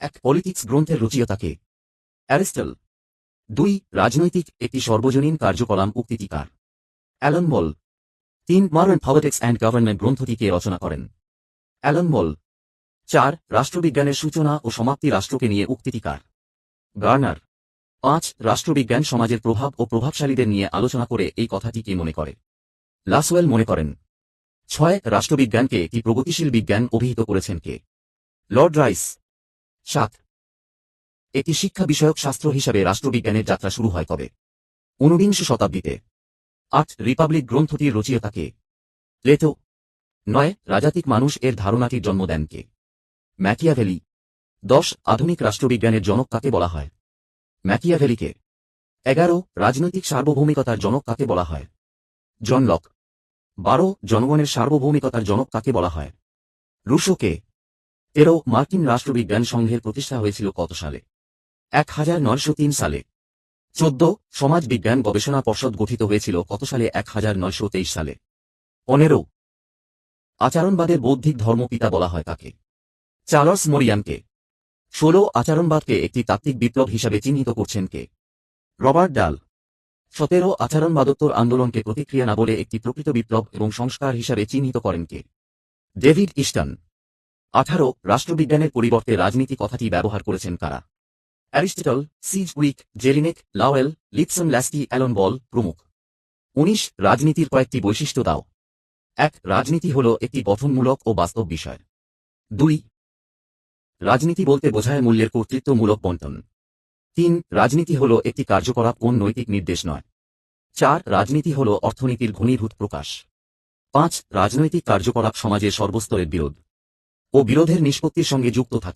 এক পলিটিক্স গ্রন্থের রচয়িতা কে? অ্যারিস্টটল। 2 রাজনৈতিক একটি সর্বজনীন কার্যকলাপ উক্তিটিকার। Alan Ball. 3 modern politics and government গ্রন্থটি কে রচনা করেন? Alan Ball. 4 রাষ্ট্রবিজ্ঞানের সূচনা ও সমাপ্তি রাষ্ট্রকে নিয়ে উক্তিটিকার। গার্নার। 5 রাষ্ট্রবিজ্ঞান সমাজের প্রভাব ও প্রভাবশালীদের নিয়ে আলোচনা করে এই কথাটি কে মনে করে? লাসওয়েল মনে করেন। 6 রাষ্ট্রবিজ্ঞানকে একটি প্রগতিশীল বিজ্ঞান অভিহিত করেছেন কে? Lord rice. 7 একটি শিক্ষা বিষয়ক শাস্ত্র হিসাবে রাষ্ট্রবিজ্ঞানের যাত্রা শুরু হয় কবে? 19 শতাব্দীতে। 8 রিপাবলিক গ্রন্থটির রচয়িতা কে? প্লেটো। 9 রাজাতিক মানুষ এর ধারণাটির জন্ম দেন কে? ম্যাকিয়াভেলি। 10 আধুনিক রাষ্ট্রবিজ্ঞানের জনক কাকে বলা হয়? ম্যাকিয়াভেলিকে। 11 রাজনৈতিক সার্বভৌমিকতার জনক কাকে বলা হয়? John Locke. 12 জনগণের সার্বভৌমিকতার জনক কাকে বলা হয়? রুশোকে। 13 মার্কিন রাষ্ট্রবিজ্ঞান সংঘের প্রতিষ্ঠা হয়েছিল কত সালে? 1903 সালে। 14 সমাজ বিজ্ঞান গবেষণা পর্ষদ গঠিত হয়েছিল কত সালে? 1923 সালে। 15 আচরণবাদের বৌদ্ধিক ধর্মপিতা বলা হয় কাকে? চার্লস মরিয়ানকে। 16 আচরণবাদকে একটি তাত্ত্বিক বিপ্লব হিসাবে চিহ্নিত করছেন কে? রবার্ট ডাল। 17 আচরণবাদোত্তর আন্দোলনকে প্রতিক্রিয়া না বলে একটি প্রকৃত বিপ্লব এবং সংস্কার হিসাবে চিহ্নিত করেন কে? David Easton. 18 রাষ্ট্রবিজ্ঞানের পরিবর্তে রাজনীতি কথাটি ব্যবহার করেছেন কারা? Aristotle, Sidgwick, Jellinek, Lowell, Lipson Laski, Alan Ball প্রমুখ। 19 রাজনীতির কয়েকটি বৈশিষ্ট্য দাও। 1 রাজনীতি হল একটি গঠনমূলক ও বাস্তব বিষয়। 2 রাজনীতি বলতে বোঝায় মূল্যের কর্তৃত্বমূলক বণ্টন। 3 রাজনীতি হল একটি কার্যকলাপ, কোন নৈতিক নির্দেশ নয়। 4 রাজনীতি হল অর্থনীতির ঘনীভূত প্রকাশ। 5 রাজনৈতিক কার্যকলাপ সমাজের সর্বস্তরের বিরোধ ও বিরোধের নিষ্পত্তির সঙ্গে যুক্ত থাকে।